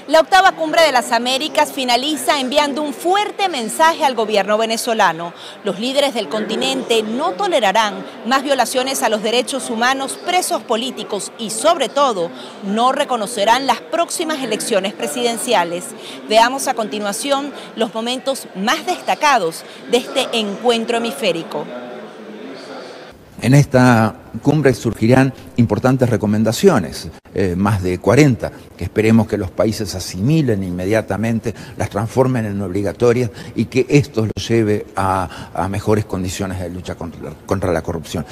La octava Cumbre de las Américas finaliza enviando un fuerte mensaje al gobierno venezolano. Los líderes del continente no tolerarán más violaciones a los derechos humanos, presos políticos y, sobre todo, no reconocerán las próximas elecciones presidenciales. Veamos a continuación los momentos más destacados de este encuentro hemisférico. En esta cumbre surgirán importantes recomendaciones, más de 40, que esperemos que los países asimilen inmediatamente, las transformen en obligatorias y que esto los lleve a mejores condiciones de lucha contra la corrupción.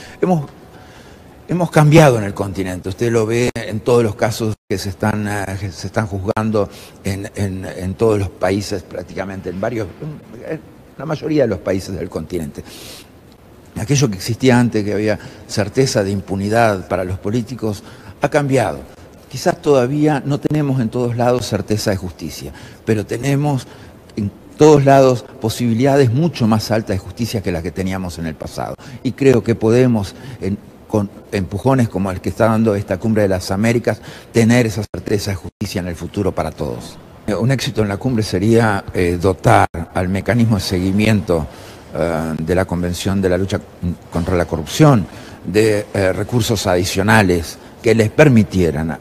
Hemos cambiado en el continente, usted lo ve en todos los casos que se están juzgando en todos los países, prácticamente en la mayoría de los países del continente. Aquello que existía antes, que había certeza de impunidad para los políticos, ha cambiado. Quizás todavía no tenemos en todos lados certeza de justicia, pero tenemos en todos lados posibilidades mucho más altas de justicia que las que teníamos en el pasado. Y creo que podemos, con empujones como el que está dando esta Cumbre de las Américas, tener esa certeza de justicia en el futuro para todos. Un éxito en la cumbre sería dotar al mecanismo de seguimiento de la Convención de la Lucha contra la Corrupción, de recursos adicionales que les permitieran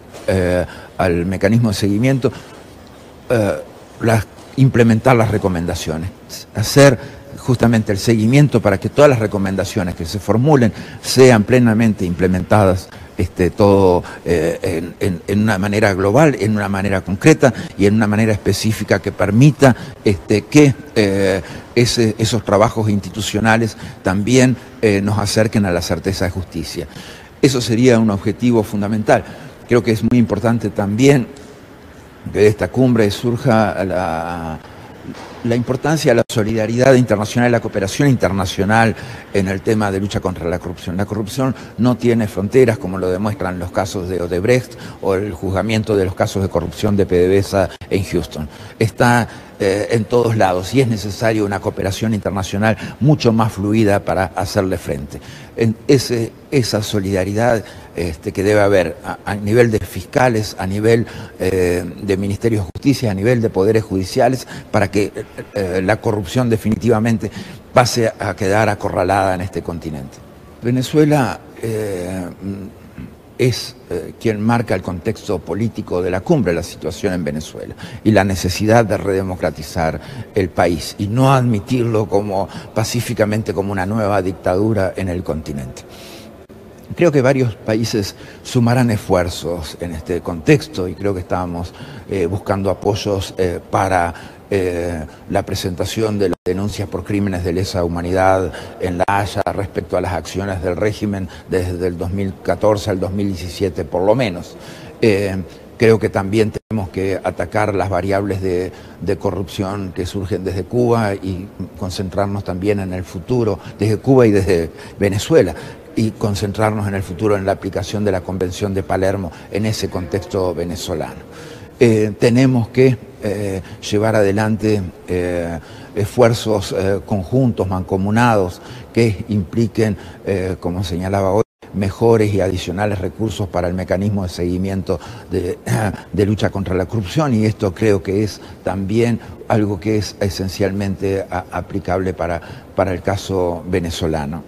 al mecanismo de seguimiento implementar las recomendaciones, hacer justamente el seguimiento para que todas las recomendaciones que se formulen sean plenamente implementadas, todo en una manera global, en una manera concreta y en una manera específica que permita que esos trabajos institucionales también nos acerquen a la certeza de justicia. Eso sería un objetivo fundamental. Creo que es muy importante también que de esta cumbre surja la importancia de la solidaridad internacional y la cooperación internacional en el tema de lucha contra la corrupción. La corrupción no tiene fronteras, como lo demuestran los casos de Odebrecht o el juzgamiento de los casos de corrupción de PDVSA en Houston. Está en todos lados y es necesaria una cooperación internacional mucho más fluida para hacerle frente. Esa solidaridad que debe haber a nivel de fiscales, a nivel de ministerios de justicia, a nivel de poderes judiciales, para que la corrupción definitivamente pase a quedar acorralada en este continente. Venezuela es quien marca el contexto político de la cumbre, la situación en Venezuela y la necesidad de redemocratizar el país y no admitirlo pacíficamente como una nueva dictadura en el continente. Creo que varios países sumarán esfuerzos en este contexto y creo que estábamos buscando apoyos para la presentación de las denuncias por crímenes de lesa humanidad en La Haya respecto a las acciones del régimen desde el 2014 al 2017 por lo menos. Creo que también tenemos que atacar las variables de corrupción que surgen desde Cuba y concentrarnos también en el futuro, desde Cuba y desde Venezuela, y concentrarnos en el futuro en la aplicación de la Convención de Palermo en ese contexto venezolano. Tenemos que llevar adelante esfuerzos conjuntos, mancomunados, que impliquen, como señalaba hoy, mejores y adicionales recursos para el mecanismo de seguimiento de lucha contra la corrupción, y esto creo que es también algo que es esencialmente aplicable para el caso venezolano.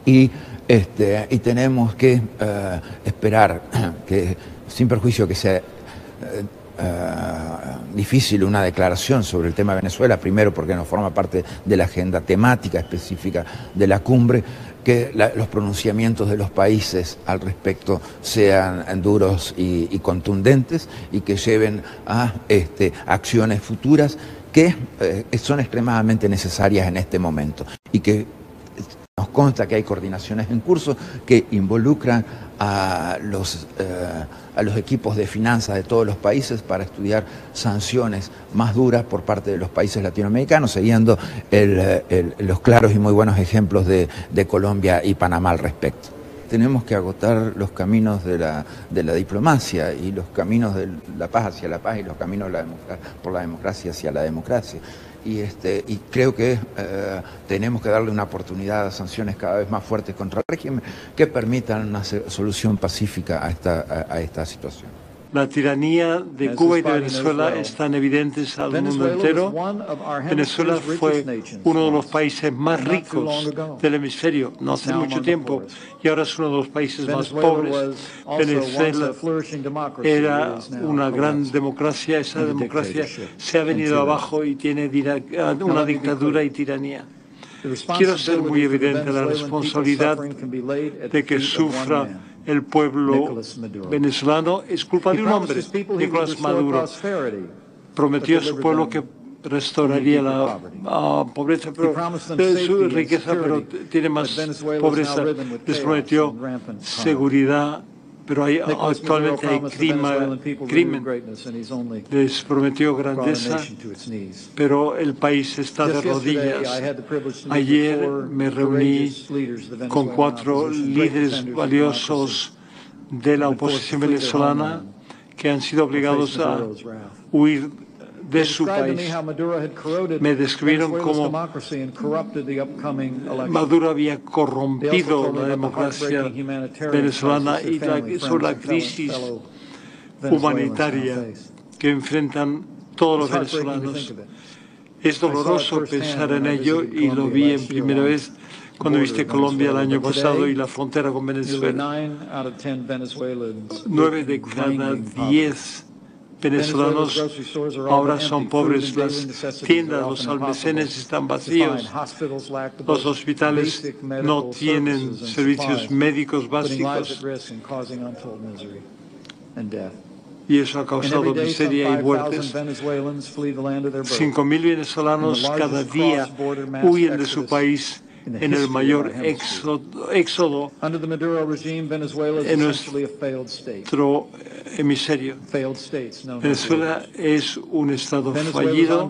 Y tenemos que esperar que, sin perjuicio que sea difícil una declaración sobre el tema de Venezuela, primero porque no forma parte de la agenda temática específica de la cumbre, que los pronunciamientos de los países al respecto sean duros y contundentes y que lleven a acciones futuras que son extremadamente necesarias en este momento y que nos consta que hay coordinaciones en curso que involucran a los equipos de finanzas de todos los países para estudiar sanciones más duras por parte de los países latinoamericanos, siguiendo los claros y muy buenos ejemplos de Colombia y Panamá al respecto. Tenemos que agotar los caminos de la diplomacia y los caminos de la paz hacia la paz y los caminos por la democracia hacia la democracia. Y creo que tenemos que darle una oportunidad a sanciones cada vez más fuertes contra el régimen que permitan una solución pacífica a esta situación. La tiranía de Cuba y de Venezuela están evidentes al mundo entero. Venezuela fue uno de los países más ricos del hemisferio no hace mucho tiempo y ahora es uno de los países más pobres. Venezuela era una gran democracia. Esa democracia se ha venido abajo y tiene una dictadura y tiranía. Quiero ser muy evidente la responsabilidad de que sufra el pueblo venezolano es culpa de un hombre, Nicolás Maduro. Prometió a su pueblo que restauraría la pobreza, pero su riqueza, pero tiene más pobreza. Les prometió seguridad, pero actualmente hay crimen. Les prometió grandeza, pero el país está de rodillas. Ayer me reuní con 4 líderes valiosos de la oposición venezolana que han sido obligados a huir de su país. Me describieron cómo Maduro había corrompido la democracia venezolana y sobre la crisis humanitaria que enfrentan todos los venezolanos. Es doloroso pensar en ello y lo vi en primera vez cuando visité Colombia el año pasado y la frontera con Venezuela. 9 de cada 10 venezolanos ahora son pobres. Las tiendas, los almacenes están vacíos. Los hospitales no tienen servicios médicos básicos. Y eso ha causado miseria y muertes. 5.000 venezolanos cada día huyen de su país en el mayor éxodo en nuestro hemisferio. Venezuela es un estado fallido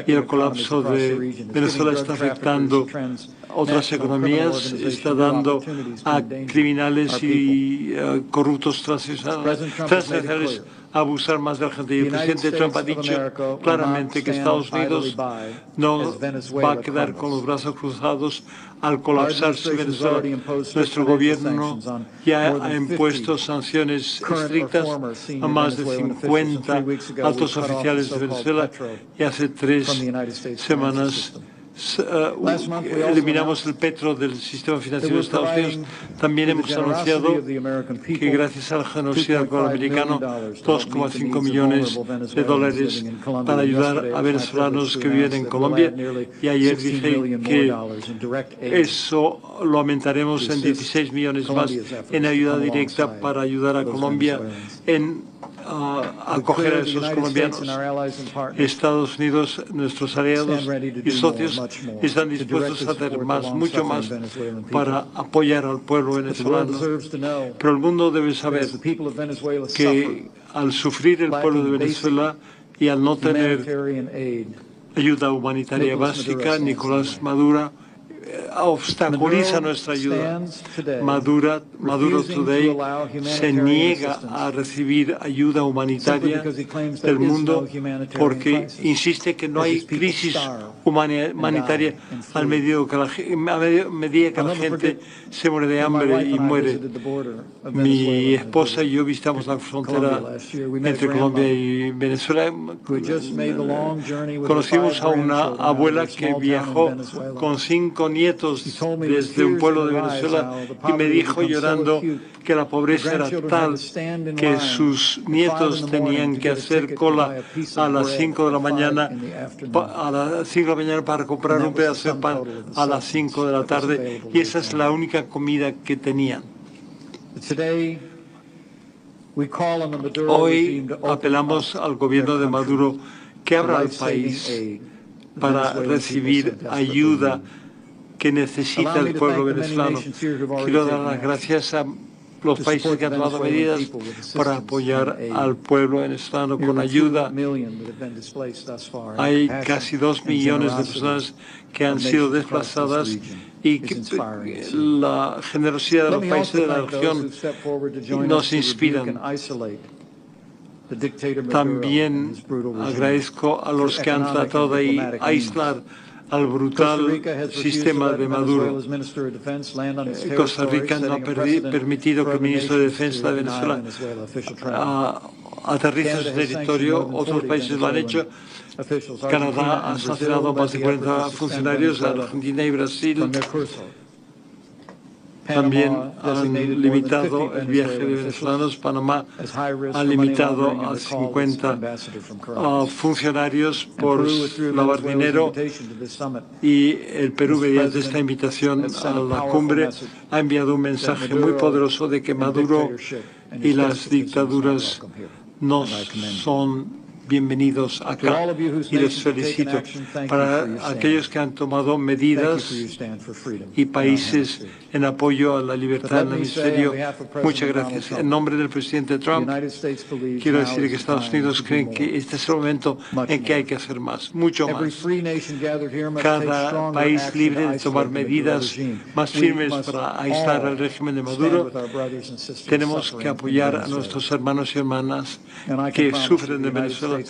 y el colapso de Venezuela está afectando otras economías, está dando a criminales y corruptos transnacionales a abusar más de la gente. Y el presidente Trump ha dicho claramente que Estados Unidos no va a quedar con los brazos cruzados al colapsarse Venezuela. Nuestro gobierno ya ha impuesto sanciones estrictas a más de 50 altos oficiales de Venezuela y hace 3 semanas eliminamos el petro del sistema financiero de Estados Unidos. También hemos anunciado que gracias a la generosidad del americano, 2,5 millones de dólares para ayudar a venezolanos que viven en Colombia. Y ayer dije que eso lo aumentaremos en 16 millones más en ayuda directa para ayudar a Colombia en acoger a esos colombianos. Estados Unidos, nuestros aliados y socios están dispuestos a hacer mucho más para apoyar al pueblo venezolano. Pero el mundo debe saber que al sufrir el pueblo de Venezuela y al no tener ayuda humanitaria básica, Nicolás Maduro obstaculiza nuestra ayuda. Maduro Today se niega a recibir ayuda humanitaria del mundo porque insiste que no hay crisis humanitaria a medida que la gente se muere de hambre y muere. Mi esposa y yo visitamos la frontera entre Colombia y Venezuela. Conocimos a una abuela que viajó con 5 nietos desde un pueblo de Venezuela y me dijo llorando que la pobreza era tal que sus nietos tenían que hacer cola a las 5 de la mañana para comprar un pedazo de pan a las 5 de la tarde y esa es la única comida que tenían. Hoy apelamos al gobierno de Maduro que abra el país para recibir ayuda que necesita el pueblo venezolano. Quiero dar las gracias a los países que han tomado medidas para apoyar al pueblo venezolano con ayuda. Hay casi 2 millones de personas que han sido desplazadas y la generosidad de los países de la región nos inspiran. También agradezco a los que han tratado de aislar al brutal sistema de Maduro. Costa Rica no ha permitido que el ministro de Defensa de Venezuela aterrice en su territorio. Otros países lo han hecho. Canadá ha sancionado más de 40 funcionarios, Argentina y Brasil también han limitado el viaje de venezolanos. Panamá ha limitado a 50 funcionarios por lavar dinero, y el Perú, mediante esta invitación a la cumbre, ha enviado un mensaje muy poderoso de que Maduro y las dictaduras no son bienvenidos acá, y les felicito. Para aquellos que han tomado medidas y países en apoyo a la libertad en el hemisferio, muchas gracias. En nombre del presidente Trump, quiero decir que Estados Unidos creen que este es el momento en que hay que hacer más, mucho más. Cada país libre de tomar medidas más firmes para aislar al régimen de Maduro. Tenemos que apoyar a nuestros hermanos y hermanas que sufren de Venezuela.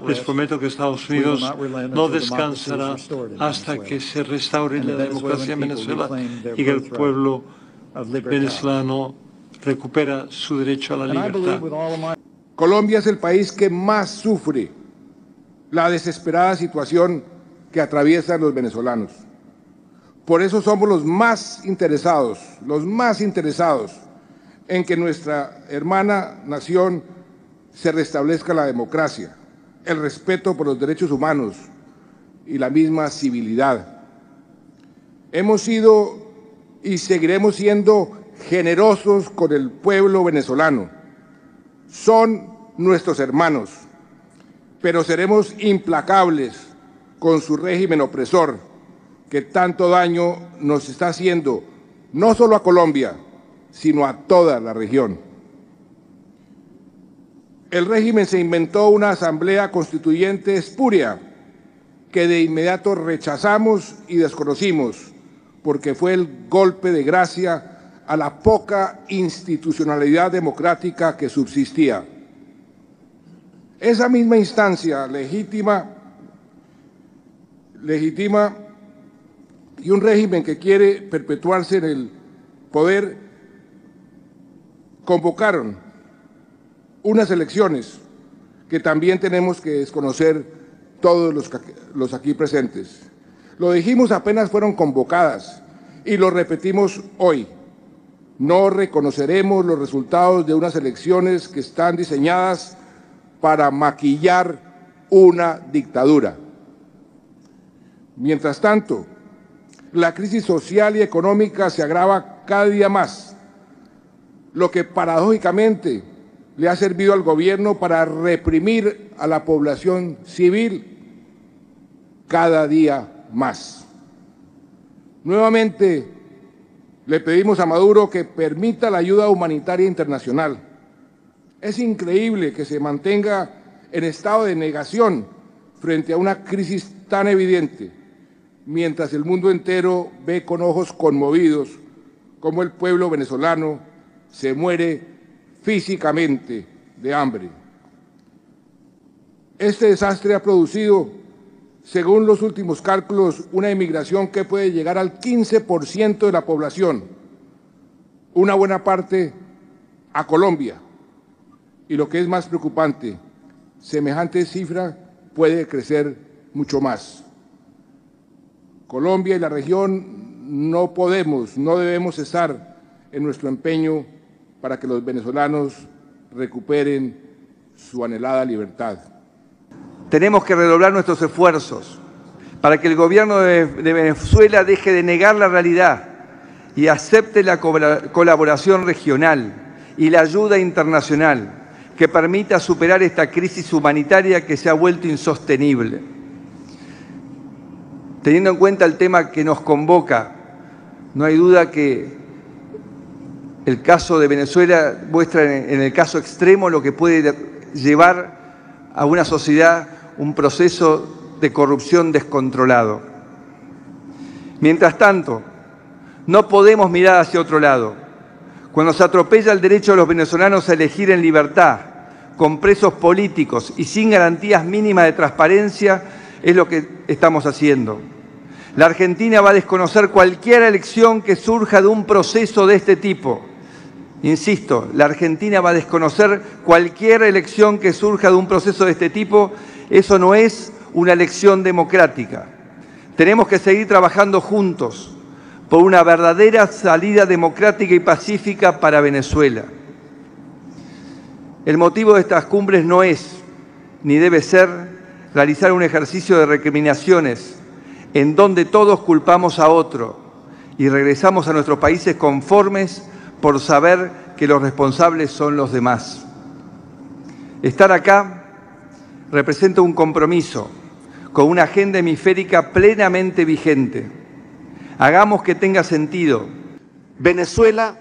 Les prometo que Estados Unidos no descansará hasta que se restaure la democracia en Venezuela y que el pueblo venezolano recupera su derecho a la libertad. Colombia es el país que más sufre la desesperada situación que atraviesan los venezolanos. Por eso somos los más interesados en que nuestra hermana nación se restablezca la democracia, el respeto por los derechos humanos y la misma civilidad. Hemos sido y seguiremos siendo generosos con el pueblo venezolano. Son nuestros hermanos, pero seremos implacables con su régimen opresor, que tanto daño nos está haciendo, no solo a Colombia, sino a toda la región. El régimen se inventó una asamblea constituyente espuria que de inmediato rechazamos y desconocimos, porque fue el golpe de gracia a la poca institucionalidad democrática que subsistía. Esa misma instancia legítima y un régimen que quiere perpetuarse en el poder convocaron unas elecciones que también tenemos que desconocer todos los aquí presentes. Lo dijimos apenas fueron convocadas y lo repetimos hoy. No reconoceremos los resultados de unas elecciones que están diseñadas para maquillar una dictadura. Mientras tanto, la crisis social y económica se agrava cada día más, lo que paradójicamente le ha servido al gobierno para reprimir a la población civil cada día más. Nuevamente, le pedimos a Maduro que permita la ayuda humanitaria internacional. Es increíble que se mantenga en estado de negación frente a una crisis tan evidente, mientras el mundo entero ve con ojos conmovidos cómo el pueblo venezolano se muere físicamente de hambre. Este desastre ha producido, según los últimos cálculos, una inmigración que puede llegar al 15% de la población, una buena parte a Colombia. Y lo que es más preocupante, semejante cifra puede crecer mucho más. Colombia y la región no debemos cesar en nuestro empeño para que los venezolanos recuperen su anhelada libertad. Tenemos que redoblar nuestros esfuerzos para que el gobierno de Venezuela deje de negar la realidad y acepte la colaboración regional y la ayuda internacional que permita superar esta crisis humanitaria que se ha vuelto insostenible. Teniendo en cuenta el tema que nos convoca, no hay duda que el caso de Venezuela muestra en el caso extremo lo que puede llevar a una sociedad un proceso de corrupción descontrolado. Mientras tanto, no podemos mirar hacia otro lado. Cuando se atropella el derecho de los venezolanos a elegir en libertad, con presos políticos y sin garantías mínimas de transparencia, es lo que estamos haciendo. La Argentina va a desconocer cualquier elección que surja de un proceso de este tipo. Insisto, la Argentina va a desconocer cualquier elección que surja de un proceso de este tipo. Eso no es una elección democrática. Tenemos que seguir trabajando juntos por una verdadera salida democrática y pacífica para Venezuela. El motivo de estas cumbres no es, ni debe ser, realizar un ejercicio de recriminaciones en donde todos culpamos a otro y regresamos a nuestros países conformes por saber que los responsables son los demás. Estar acá representa un compromiso con una agenda hemisférica plenamente vigente. Hagamos que tenga sentido. Venezuela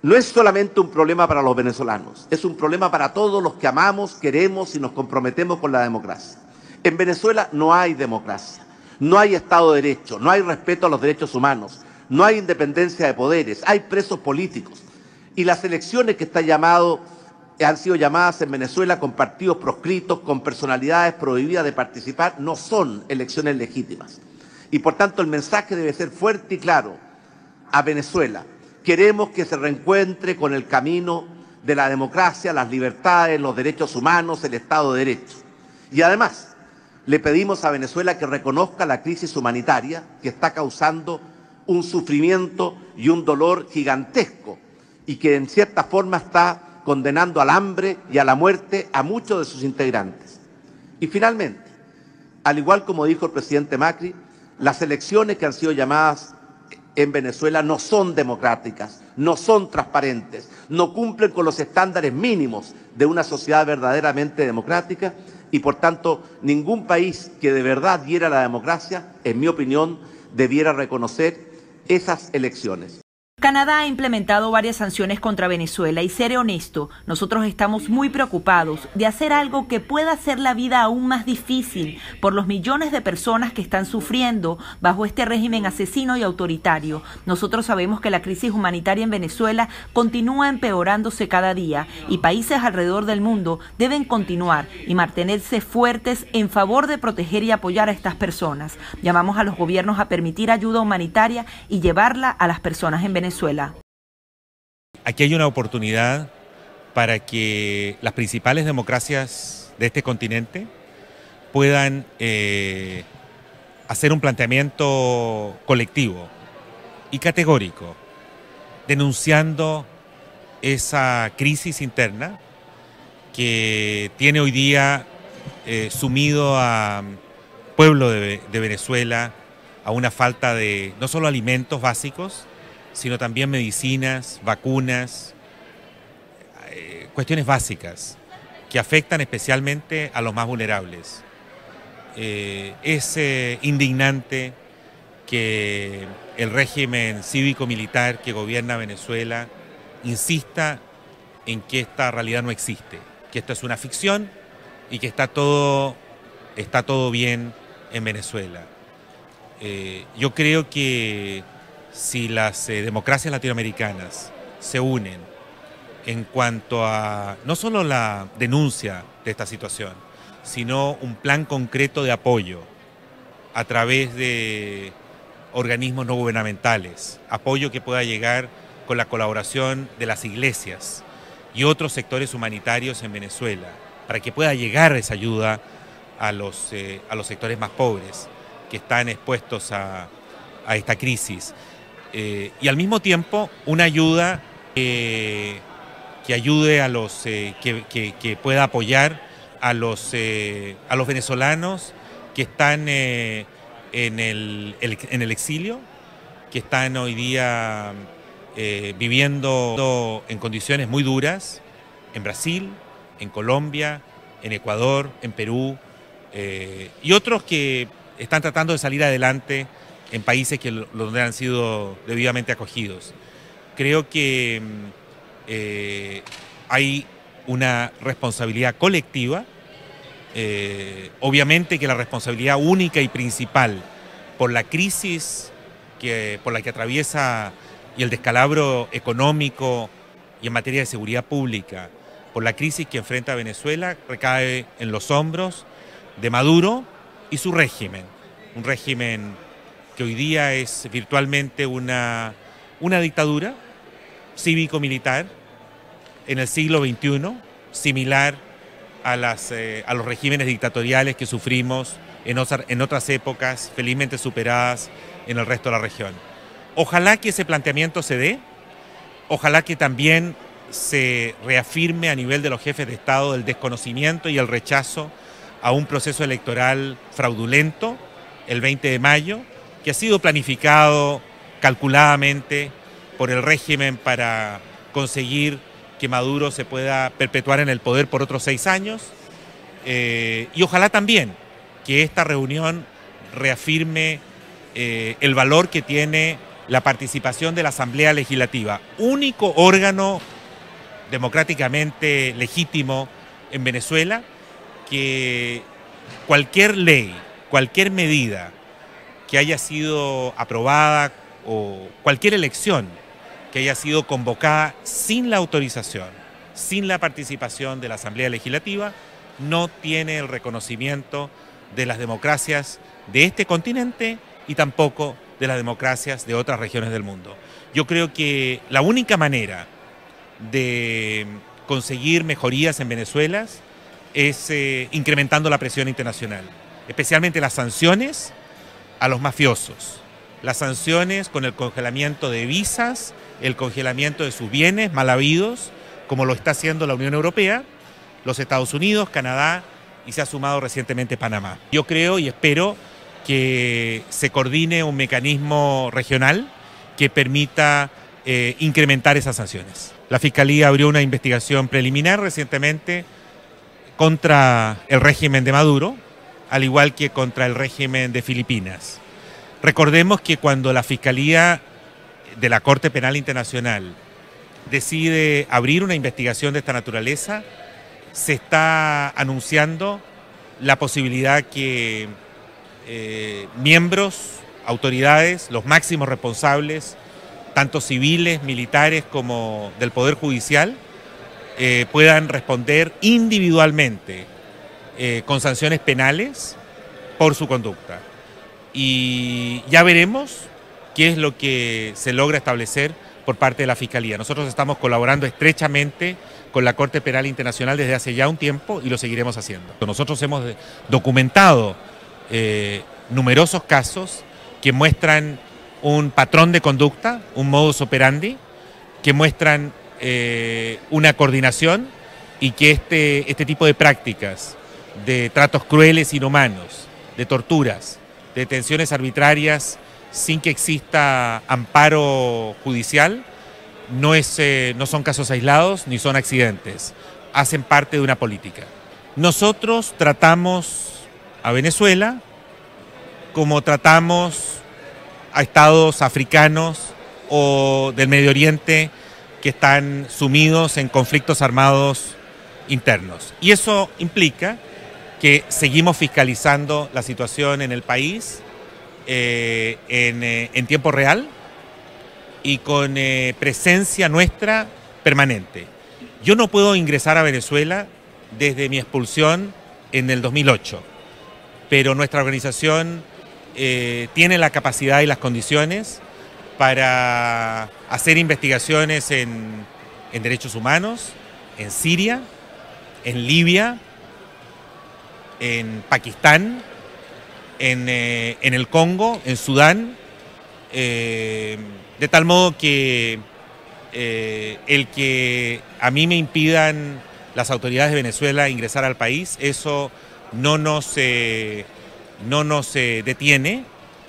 no es solamente un problema para los venezolanos, es un problema para todos los que amamos, queremos y nos comprometemos con la democracia. En Venezuela no hay democracia, no hay Estado de Derecho, no hay respeto a los derechos humanos, no hay independencia de poderes, hay presos políticos. Y las elecciones que han sido llamadas en Venezuela con partidos proscritos, con personalidades prohibidas de participar, no son elecciones legítimas. Y por tanto el mensaje debe ser fuerte y claro a Venezuela. Queremos que se reencuentre con el camino de la democracia, las libertades, los derechos humanos, el Estado de Derecho. Y además, le pedimos a Venezuela que reconozca la crisis humanitaria que está causando un sufrimiento y un dolor gigantesco y que en cierta forma está condenando al hambre y a la muerte a muchos de sus integrantes. Y finalmente, al igual como dijo el presidente Macri, las elecciones que han sido llamadas en Venezuela no son democráticas, no son transparentes, no cumplen con los estándares mínimos de una sociedad verdaderamente democrática y por tanto ningún país que de verdad diera la democracia, en mi opinión, debiera reconocer esas elecciones. Canadá ha implementado varias sanciones contra Venezuela y, seré honesto, nosotros estamos muy preocupados de hacer algo que pueda hacer la vida aún más difícil por los millones de personas que están sufriendo bajo este régimen asesino y autoritario. Nosotros sabemos que la crisis humanitaria en Venezuela continúa empeorándose cada día y países alrededor del mundo deben continuar y mantenerse fuertes en favor de proteger y apoyar a estas personas. Llamamos a los gobiernos a permitir ayuda humanitaria y llevarla a las personas en Venezuela. Aquí hay una oportunidad para que las principales democracias de este continente puedan hacer un planteamiento colectivo y categórico, denunciando esa crisis interna que tiene hoy día sumido al pueblo de Venezuela a una falta de no solo alimentos básicos, sino también medicinas, vacunas, cuestiones básicas que afectan especialmente a los más vulnerables. Es indignante que el régimen cívico-militar que gobierna Venezuela insista en que esta realidad no existe, que esto es una ficción y que está todo bien en Venezuela. Yo creo que si las democracias latinoamericanas se unen en cuanto a no solo la denuncia de esta situación, sino un plan concreto de apoyo a través de organismos no gubernamentales, apoyo que pueda llegar con la colaboración de las iglesias y otros sectores humanitarios en Venezuela, para que pueda llegar esa ayuda a los sectores más pobres que están expuestos a esta crisis. Y al mismo tiempo una ayuda que ayude a los que pueda apoyar a los venezolanos que están en el exilio, que están hoy día viviendo en condiciones muy duras en Brasil, en Colombia, en Ecuador, en Perú, y otros que están tratando de salir adelante en países donde han sido debidamente acogidos. Creo que hay una responsabilidad colectiva, obviamente que la responsabilidad única y principal por la crisis por la que atraviesa y el descalabro económico y en materia de seguridad pública, por la crisis que enfrenta Venezuela, recae en los hombros de Maduro y su régimen, un régimen que hoy día es virtualmente una dictadura cívico-militar en el siglo XXI, similar a los regímenes dictatoriales que sufrimos en otras épocas, felizmente superadas en el resto de la región. Ojalá que ese planteamiento se dé, ojalá que también se reafirme a nivel de los jefes de Estado el desconocimiento y el rechazo a un proceso electoral fraudulento, el 20 de mayo, que ha sido planificado calculadamente por el régimen para conseguir que Maduro se pueda perpetuar en el poder por otros 6 años, y ojalá también que esta reunión reafirme el valor que tiene la participación de la Asamblea Legislativa, único órgano democráticamente legítimo en Venezuela, que cualquier ley, cualquier medida que haya sido aprobada o cualquier elección que haya sido convocada sin la autorización, sin la participación de la Asamblea Legislativa, no tiene el reconocimiento de las democracias de este continente y tampoco de las democracias de otras regiones del mundo. Yo creo que la única manera de conseguir mejorías en Venezuela es incrementando la presión internacional, especialmente las sanciones a los mafiosos, las sanciones con el congelamiento de visas, el congelamiento de sus bienes mal habidos, como lo está haciendo la Unión Europea, los Estados Unidos, Canadá y se ha sumado recientemente Panamá. Yo creo y espero que se coordine un mecanismo regional que permita incrementar esas sanciones. La Fiscalía abrió una investigación preliminar recientemente contra el régimen de Maduro, al igual que contra el régimen de Filipinas. Recordemos que cuando la Fiscalía de la Corte Penal Internacional decide abrir una investigación de esta naturaleza, se está anunciando la posibilidad que miembros, autoridades, los máximos responsables, tanto civiles, militares como del Poder Judicial, puedan responder individualmente con sanciones penales por su conducta. Y ya veremos qué es lo que se logra establecer por parte de la Fiscalía. Nosotros estamos colaborando estrechamente con la Corte Penal Internacional desde hace ya un tiempo y lo seguiremos haciendo. Nosotros hemos documentado numerosos casos que muestran un patrón de conducta, un modus operandi, que muestran una coordinación y que este tipo de prácticas de tratos crueles, inhumanos, de torturas, de detenciones arbitrarias sin que exista amparo judicial, no son casos aislados ni son accidentes, hacen parte de una política. Nosotros tratamos a Venezuela como tratamos a estados africanos o del Medio Oriente que están sumidos en conflictos armados internos. Y eso implica que seguimos fiscalizando la situación en el país en tiempo real y con presencia nuestra permanente. Yo no puedo ingresar a Venezuela desde mi expulsión en el 2008, pero nuestra organización tiene la capacidad y las condiciones para hacer investigaciones en derechos humanos, en Siria, en Libia, en Pakistán, en el Congo, en Sudán, de tal modo que el que a mí me impidan las autoridades de Venezuela ingresar al país, eso no nos detiene,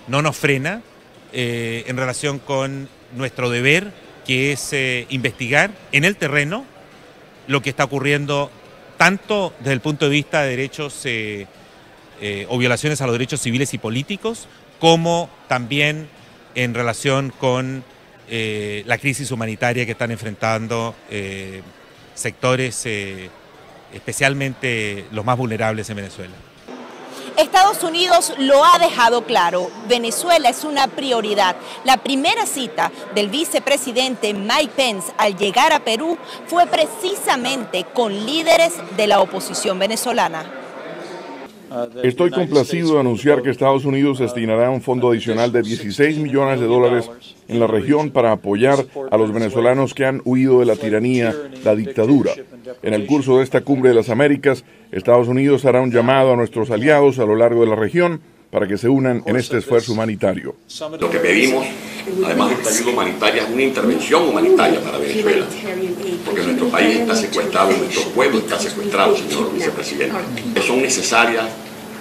no nos frena en relación con nuestro deber, que es investigar en el terreno lo que está ocurriendo tanto desde el punto de vista de derechos o violaciones a los derechos civiles y políticos, como también en relación con la crisis humanitaria que están enfrentando sectores, especialmente los más vulnerables en Venezuela. Estados Unidos lo ha dejado claro, Venezuela es una prioridad. La primera cita del vicepresidente Mike Pence al llegar a Perú fue precisamente con líderes de la oposición venezolana. Estoy complacido de anunciar que Estados Unidos destinará un fondo adicional de $16 millones en la región para apoyar a los venezolanos que han huido de la tiranía, la dictadura. En el curso de esta Cumbre de las Américas, Estados Unidos hará un llamado a nuestros aliados a lo largo de la región para que se unan en este esfuerzo humanitario. Lo que pedimos, además de esta ayuda humanitaria, es una intervención humanitaria para Venezuela, porque nuestro país está secuestrado, nuestro pueblo está secuestrado, señor vicepresidente. Son necesarias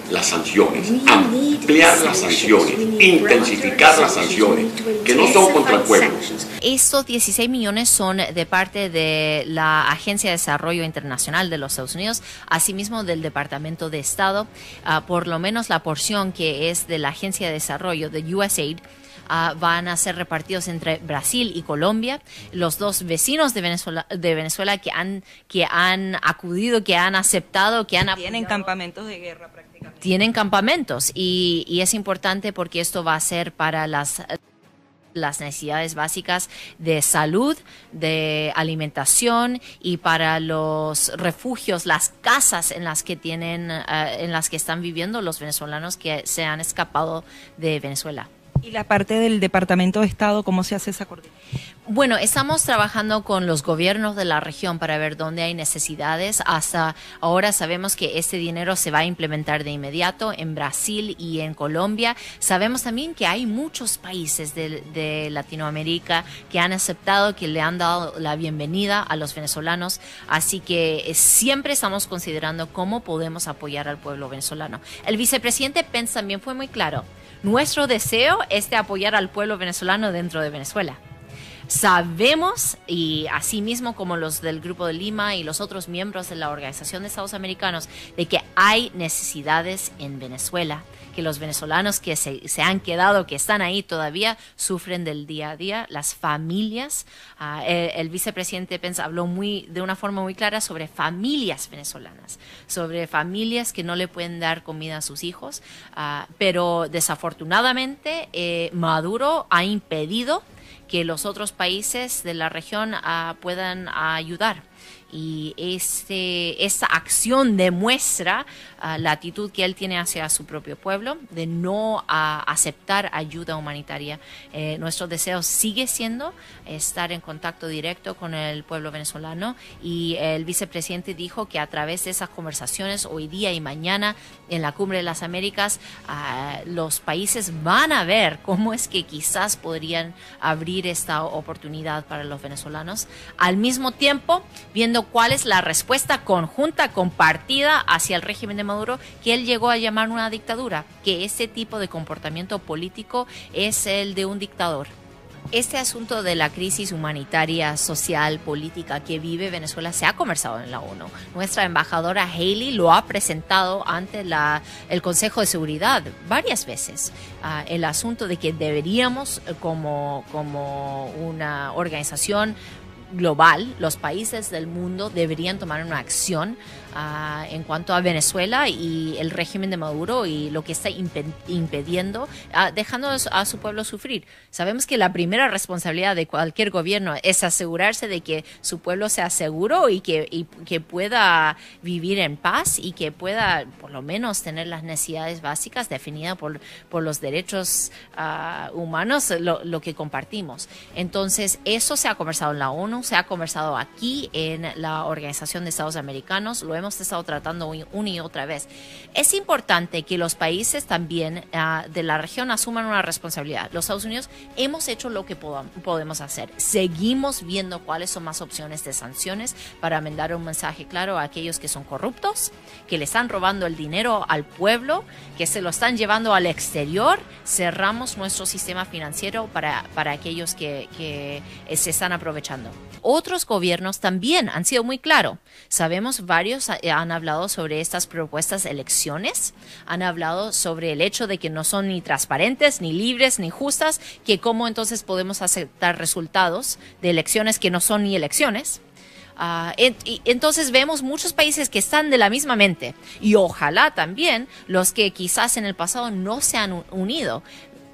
las sanciones, ampliar las sanciones, intensificar las sanciones, que no son contra el pueblo. Estos 16 millones son de parte de la Agencia de Desarrollo Internacional de los Estados Unidos, asimismo del Departamento de Estado, por lo menos la porción que es de la Agencia de Desarrollo, de USAID, van a ser repartidos entre Brasil y Colombia, los dos vecinos de Venezuela que han acudido, que han aceptado, que han apoyado. Tienen campamentos de guerra prácticamente. Tienen campamentos y es importante porque esto va a ser para las necesidades básicas de salud, de alimentación y para los refugios, las casas en las que están viviendo los venezolanos que se han escapado de Venezuela. ¿Y la parte del Departamento de Estado, cómo se hace esa coordinación? Bueno, estamos trabajando con los gobiernos de la región para ver dónde hay necesidades. Hasta ahora sabemos que este dinero se va a implementar de inmediato en Brasil y en Colombia. Sabemos también que hay muchos países de Latinoamérica que han aceptado, que le han dado la bienvenida a los venezolanos. Así que siempre estamos considerando cómo podemos apoyar al pueblo venezolano. El vicepresidente Pence también fue muy claro. Nuestro deseo es de apoyar al pueblo venezolano dentro de Venezuela. Sabemos, y asimismo como los del Grupo de Lima y los otros miembros de la Organización de Estados Americanos, de que hay necesidades en Venezuela, que los venezolanos que se han quedado, que están ahí todavía, sufren del día a día, las familias. El vicepresidente Pence habló de una forma muy clara sobre familias venezolanas, sobre familias que no le pueden dar comida a sus hijos, pero desafortunadamente Maduro ha impedido que los otros países de la región puedan ayudar. Y esta acción demuestra la actitud que él tiene hacia su propio pueblo de no aceptar ayuda humanitaria. Nuestro deseo sigue siendo estar en contacto directo con el pueblo venezolano, y el vicepresidente dijo que a través de esas conversaciones hoy día y mañana en la Cumbre de las Américas, los países van a ver cómo es que quizás podrían abrir esta oportunidad para los venezolanos, al mismo tiempo viendo cuál es la respuesta conjunta, compartida hacia el régimen de Maduro, que él llegó a llamar una dictadura, que este tipo de comportamiento político es el de un dictador. Este asunto de la crisis humanitaria, social, política que vive Venezuela se ha conversado en la ONU. Nuestra embajadora Haley lo ha presentado ante el Consejo de Seguridad varias veces. El asunto de que deberíamos, como una organización global, los países del mundo deberían tomar una acción en cuanto a Venezuela y el régimen de Maduro y lo que está impidiendo, dejando a su pueblo sufrir. Sabemos que la primera responsabilidad de cualquier gobierno es asegurarse de que su pueblo sea seguro y que pueda vivir en paz y que pueda por lo menos tener las necesidades básicas definidas por los derechos humanos, lo que compartimos. Entonces, eso se ha conversado en la ONU, se ha conversado aquí en la Organización de Estados Americanos, lo hemos estado tratando una y otra vez. Es importante que los países también de la región asuman una responsabilidad. Los Estados Unidos hemos hecho lo que podemos hacer. Seguimos viendo cuáles son más opciones de sanciones para mandar un mensaje claro a aquellos que son corruptos, que le están robando el dinero al pueblo, que se lo están llevando al exterior. Cerramos nuestro sistema financiero para aquellos que se están aprovechando. Otros gobiernos también han sido muy claros. Sabemos varios han hablado sobre estas propuestas de elecciones, han hablado sobre el hecho de que no son ni transparentes, ni libres, ni justas, que cómo entonces podemos aceptar resultados de elecciones que no son ni elecciones. Entonces vemos muchos países que están de la misma mente, y ojalá también los que quizás en el pasado no se han unido.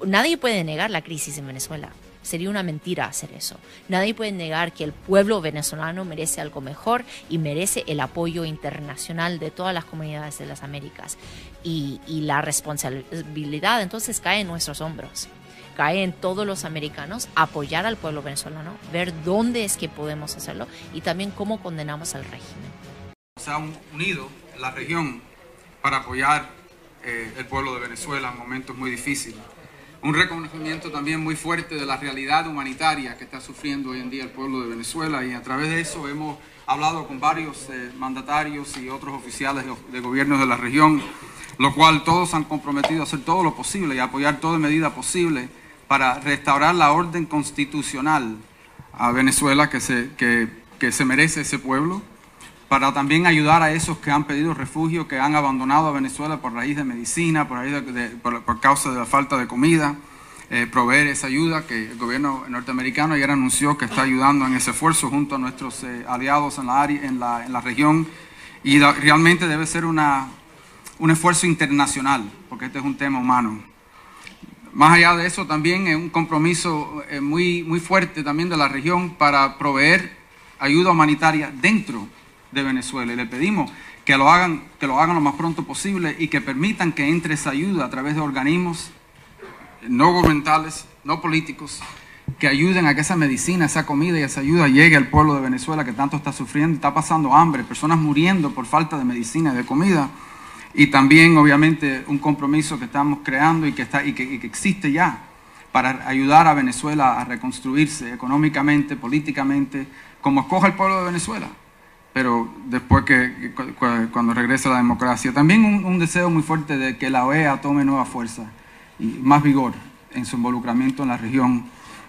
Nadie puede negar la crisis en Venezuela. Sería una mentira hacer eso. Nadie puede negar que el pueblo venezolano merece algo mejor y merece el apoyo internacional de todas las comunidades de las Américas. Y la responsabilidad entonces cae en nuestros hombros. Cae en todos los americanos apoyar al pueblo venezolano, ver dónde es que podemos hacerlo y también cómo condenamos al régimen. Se ha unido la región para apoyar el pueblo de Venezuela en momentos muy difíciles. Un reconocimiento también muy fuerte de la realidad humanitaria que está sufriendo hoy en día el pueblo de Venezuela, y a través de eso hemos hablado con varios mandatarios y otros oficiales de gobiernos de la región, lo cual todos han comprometido a hacer todo lo posible y a apoyar toda medida posible para restaurar la orden constitucional a Venezuela que se merece ese pueblo, para también ayudar a esos que han pedido refugio, que han abandonado a Venezuela por raíz de medicina, por causa de la falta de comida, proveer esa ayuda que el gobierno norteamericano ayer anunció que está ayudando en ese esfuerzo junto a nuestros aliados en la región, y realmente debe ser un esfuerzo internacional, porque este es un tema humano. Más allá de eso, también es un compromiso muy fuerte también de la región para proveer ayuda humanitaria dentro de Venezuela, y le pedimos que lo hagan lo más pronto posible y que permitan que entre esa ayuda a través de organismos no gubernamentales, no políticos, que ayuden a que esa medicina, esa comida y esa ayuda llegue al pueblo de Venezuela que tanto está sufriendo, está pasando hambre, personas muriendo por falta de medicina y de comida. Y también obviamente un compromiso que estamos creando y que existe ya para ayudar a Venezuela a reconstruirse económicamente, políticamente, como escoja el pueblo de Venezuela, pero después cuando regrese la democracia. También un deseo muy fuerte de que la OEA tome nueva fuerza y más vigor en su involucramiento en la región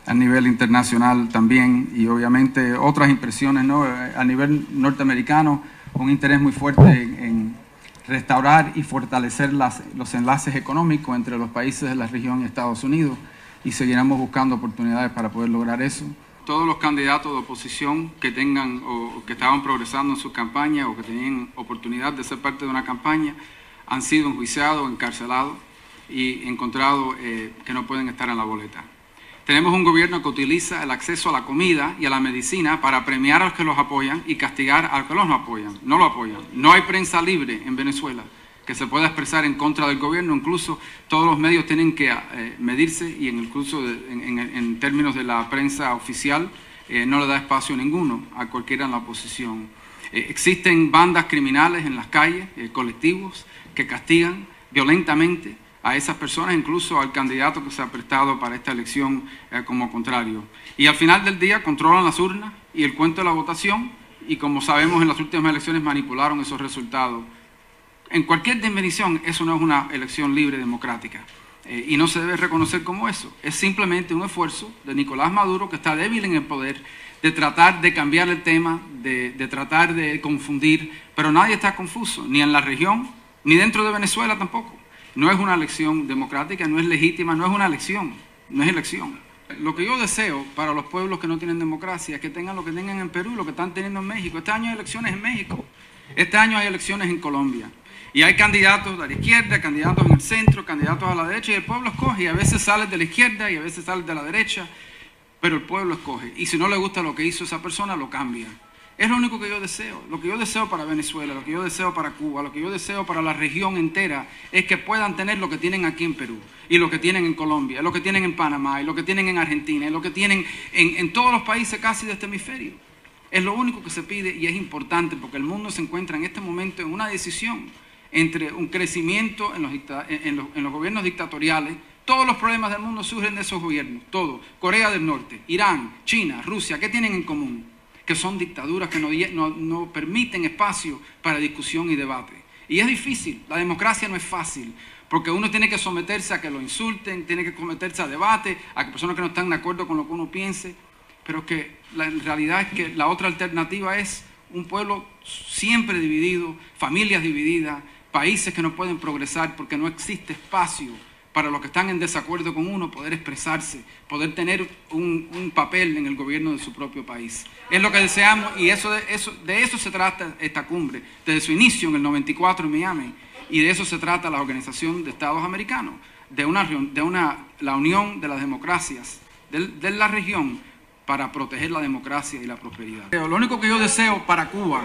a nivel internacional también, y obviamente otras impresiones, ¿no? A nivel norteamericano, un interés muy fuerte en restaurar y fortalecer los enlaces económicos entre los países de la región y Estados Unidos, y seguiremos buscando oportunidades para poder lograr eso. Todos los candidatos de oposición que tengan o que estaban progresando en su campaña o que tenían oportunidad de ser parte de una campaña han sido enjuiciados, encarcelados y encontrados que no pueden estar en la boleta. Tenemos un gobierno que utiliza el acceso a la comida y a la medicina para premiar a los que los apoyan y castigar a los que no lo apoyan. No hay prensa libre en Venezuela que se pueda expresar en contra del gobierno. Incluso todos los medios tienen que medirse, y en términos de la prensa oficial no le da espacio ninguno a cualquiera en la oposición. Existen bandas criminales en las calles, colectivos que castigan violentamente a esas personas, incluso al candidato que se ha prestado para esta elección como contrario. Y al final del día controlan las urnas y el cuento de la votación, y como sabemos en las últimas elecciones manipularon esos resultados. En cualquier dimensión eso no es una elección libre democrática, y no se debe reconocer como eso. Es simplemente un esfuerzo de Nicolás Maduro, que está débil en el poder, de tratar de cambiar el tema, de tratar de confundir, pero nadie está confuso, ni en la región, ni dentro de Venezuela tampoco. No es una elección democrática, no es legítima, no es una elección, no es elección. Lo que yo deseo para los pueblos que no tienen democracia es que tengan lo que tengan en Perú, lo que están teniendo en México. Este año hay elecciones en México, este año hay elecciones en Colombia. Y hay candidatos de la izquierda, candidatos en el centro, candidatos a la derecha, y el pueblo escoge, y a veces sale de la izquierda y a veces sale de la derecha, pero el pueblo escoge. Y si no le gusta lo que hizo esa persona, lo cambia. Es lo único que yo deseo. Lo que yo deseo para Venezuela, lo que yo deseo para Cuba, lo que yo deseo para la región entera, es que puedan tener lo que tienen aquí en Perú, y lo que tienen en Colombia, lo que tienen en Panamá, y lo que tienen en Argentina, y lo que tienen en todos los países casi de este hemisferio. Es lo único que se pide, y es importante porque el mundo se encuentra en este momento en una decisión entre un crecimiento en los gobiernos dictatoriales. Todos los problemas del mundo surgen de esos gobiernos, todos. Corea del Norte, Irán, China, Rusia, ¿qué tienen en común? Que son dictaduras que no permiten espacio para discusión y debate. Y es difícil, la democracia no es fácil, porque uno tiene que someterse a que lo insulten, tiene que someterse a debate, a que personas que no están de acuerdo con lo que uno piense, pero que la realidad es que la otra alternativa es un pueblo siempre dividido, familias divididas, países que no pueden progresar porque no existe espacio para los que están en desacuerdo con uno poder expresarse, poder tener un papel en el gobierno de su propio país. Es lo que deseamos, y de eso se trata esta cumbre, desde su inicio en el 94 en Miami, y de eso se trata la Organización de Estados Americanos, la unión de las democracias de la región para proteger la democracia y la prosperidad. Lo único que yo deseo para Cuba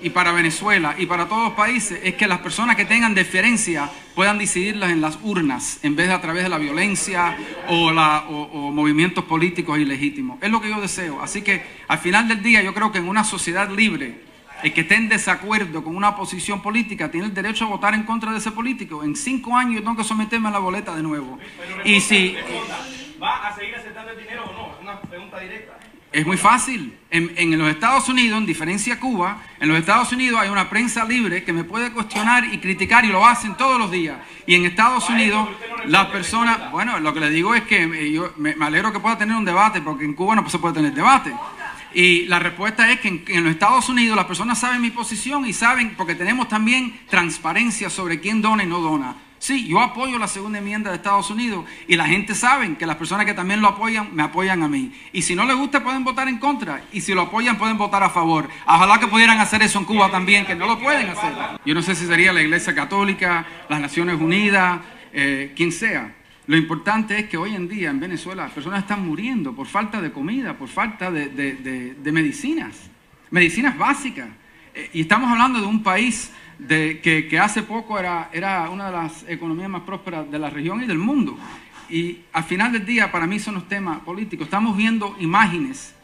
y para Venezuela y para todos los países es que las personas que tengan diferencia puedan decidirlas en las urnas en vez de a través de la violencia o movimientos políticos ilegítimos. Es lo que yo deseo. Así que al final del día yo creo que en una sociedad libre, el que esté en desacuerdo con una posición política tiene el derecho a votar en contra de ese político. En 5 años yo tengo que someterme a la boleta de nuevo. Y si ¿va a seguir aceptando el dinero o no? Es una pregunta directa. Es muy fácil. En los Estados Unidos, en diferencia a Cuba, en los Estados Unidos hay una prensa libre que me puede cuestionar y criticar y lo hacen todos los días. Y en Estados Unidos las personas, bueno, lo que le digo es que yo me alegro que pueda tener un debate, porque en Cuba no se puede tener debate. Y la respuesta es que en los Estados Unidos las personas saben mi posición y saben, porque tenemos también transparencia sobre quién dona y no dona. Sí, yo apoyo la segunda enmienda de Estados Unidos y la gente sabe que las personas que también lo apoyan, me apoyan a mí. Y si no les gusta pueden votar en contra y si lo apoyan pueden votar a favor. Ojalá que pudieran hacer eso en Cuba también, que no lo pueden hacer. Yo no sé si sería la Iglesia Católica, las Naciones Unidas, quien sea. Lo importante es que hoy en día en Venezuela las personas están muriendo por falta de comida, por falta de medicinas básicas. Y estamos hablando de un país que hace poco era una de las economías más prósperas de la región y del mundo. Y al final del día, para mí son los temas políticos. Estamos viendo imágenes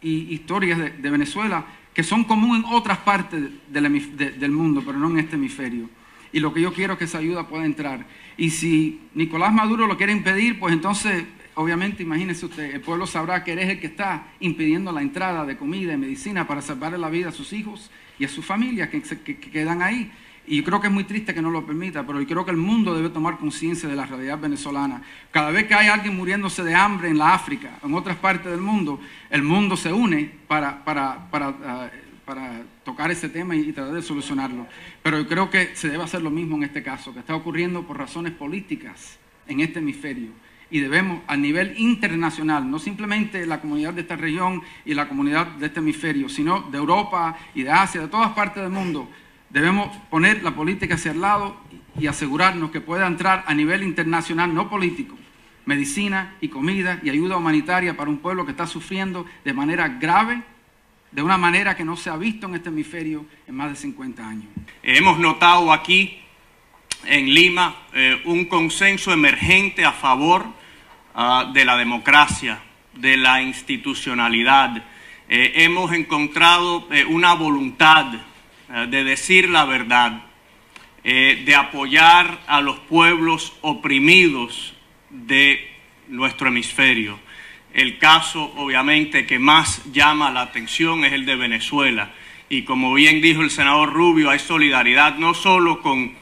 y historias de Venezuela que son comunes en otras partes del mundo, pero no en este hemisferio. Y lo que yo quiero es que esa ayuda pueda entrar. Y si Nicolás Maduro lo quiere impedir, pues entonces, obviamente, imagínese usted, el pueblo sabrá que eres el que está impidiendo la entrada de comida y medicina para salvarle la vida a sus hijos y a sus familias que quedan ahí. Y yo creo que es muy triste que no lo permita, pero yo creo que el mundo debe tomar conciencia de la realidad venezolana. Cada vez que hay alguien muriéndose de hambre en la África, en otras partes del mundo, el mundo se une para tocar ese tema y tratar de solucionarlo. Pero yo creo que se debe hacer lo mismo en este caso, que está ocurriendo por razones políticas en este hemisferio. Y debemos, a nivel internacional, no simplemente la comunidad de esta región y la comunidad de este hemisferio, sino de Europa y de Asia, de todas partes del mundo, debemos poner la política hacia el lado y asegurarnos que pueda entrar a nivel internacional, no político, medicina y comida y ayuda humanitaria para un pueblo que está sufriendo de manera grave, de una manera que no se ha visto en este hemisferio en más de 50 años. Hemos notado aquí en Lima un consenso emergente a favor de la democracia, de la institucionalidad. Hemos encontrado una voluntad de decir la verdad, de apoyar a los pueblos oprimidos de nuestro hemisferio. El caso, obviamente, que más llama la atención es el de Venezuela. Y como bien dijo el senador Rubio, hay solidaridad no solo con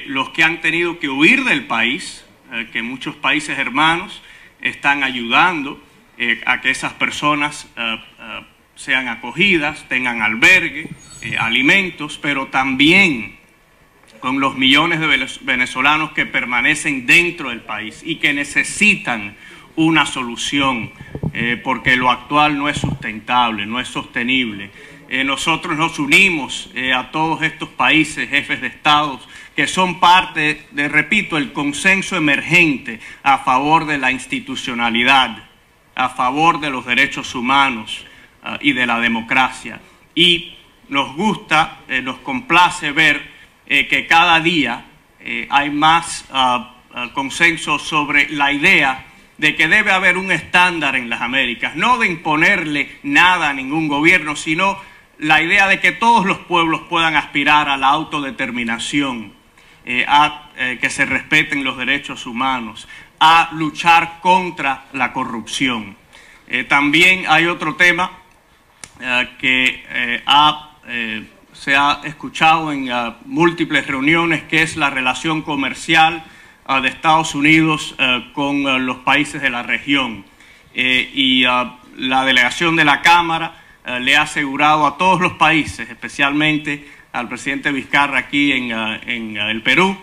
los que han tenido que huir del país, que muchos países hermanos están ayudando a que esas personas sean acogidas, tengan albergue, alimentos, pero también con los millones de venezolanos que permanecen dentro del país y que necesitan una solución, porque lo actual no es sustentable, no es sostenible. Nosotros nos unimos a todos estos países, jefes de estados, que son parte de, repito, el consenso emergente a favor de la institucionalidad, a favor de los derechos humanos y de la democracia. Y nos gusta, nos complace ver que cada día hay más consenso sobre la idea de que debe haber un estándar en las Américas, no de imponerle nada a ningún gobierno, sino la idea de que todos los pueblos puedan aspirar a la autodeterminación, a que se respeten los derechos humanos, a luchar contra la corrupción. También hay otro tema que se ha escuchado en múltiples reuniones, que es la relación comercial de Estados Unidos con los países de la región. La delegación de la Cámara le ha asegurado a todos los países, especialmente al presidente Vizcarra aquí en el Perú,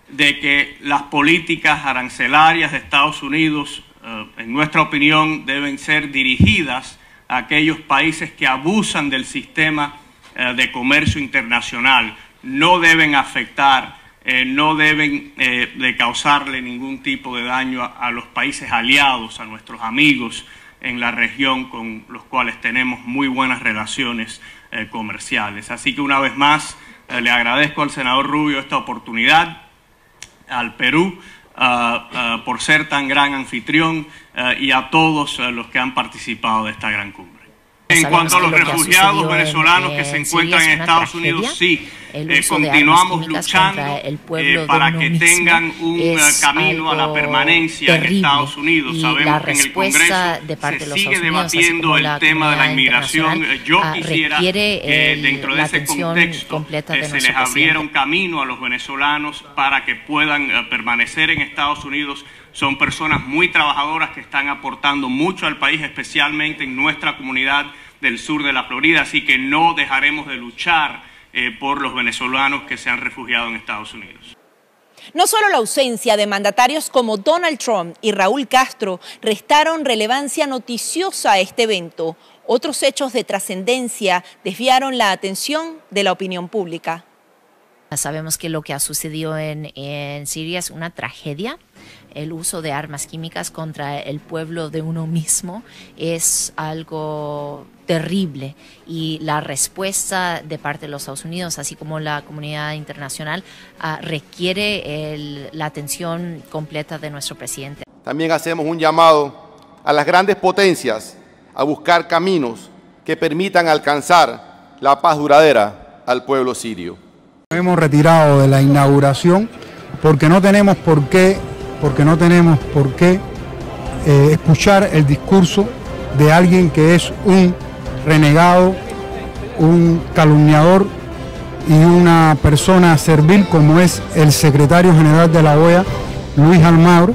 de que las políticas arancelarias de Estados Unidos, en nuestra opinión, deben ser dirigidas a aquellos países que abusan del sistema de comercio internacional. No deben afectar no deben de causarle ningún tipo de daño a los países aliados, a nuestros amigos en la región con los cuales tenemos muy buenas relaciones comerciales. Así que una vez más le agradezco al senador Rubio esta oportunidad, al Perú por ser tan gran anfitrión y a todos los que han participado de esta gran cumbre. En cuanto a los refugiados venezolanos que se encuentran en Estados Unidos, sí, continuamos luchando para que tengan un camino a la permanencia en Estados Unidos. Sabemos que en el Congreso se sigue debatiendo el tema de la inmigración. Yo quisiera que dentro de ese contexto se les abriera un camino a los venezolanos para que puedan permanecer en Estados Unidos. Son personas muy trabajadoras que están aportando mucho al país, especialmente en nuestra comunidad del sur de la Florida, así que no dejaremos de luchar por los venezolanos que se han refugiado en Estados Unidos. No solo la ausencia de mandatarios como Donald Trump y Raúl Castro restaron relevancia noticiosa a este evento, otros hechos de trascendencia desviaron la atención de la opinión pública. Sabemos que lo que ha sucedido en Siria es una tragedia. El uso de armas químicas contra el pueblo de uno mismo es algo terrible y la respuesta de parte de los Estados Unidos, así como la comunidad internacional, requiere la atención completa de nuestro presidente. También hacemos un llamado a las grandes potencias a buscar caminos que permitan alcanzar la paz duradera al pueblo sirio. Hemos retirado de la inauguración porque no tenemos por qué escuchar el discurso de alguien que es un renegado, un calumniador y una persona servil como es el secretario general de la OEA, Luis Almagro.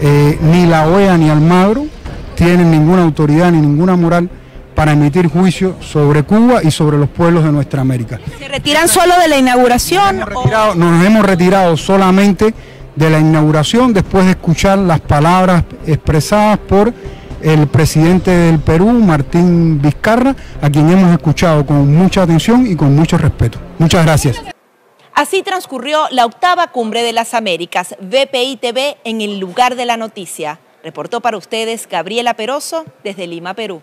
Ni la OEA ni Almagro tienen ninguna autoridad ni ninguna moral para emitir juicio sobre Cuba y sobre los pueblos de nuestra América. ¿Se retiran solo de la inauguración? Nos hemos retirado solamente de la inauguración después de escuchar las palabras expresadas por el presidente del Perú, Martín Vizcarra, a quien hemos escuchado con mucha atención y con mucho respeto. Muchas gracias. Así transcurrió la 8ª Cumbre de las Américas, BPI TV en el lugar de la noticia. Reportó para ustedes Gabriela Peroso desde Lima, Perú.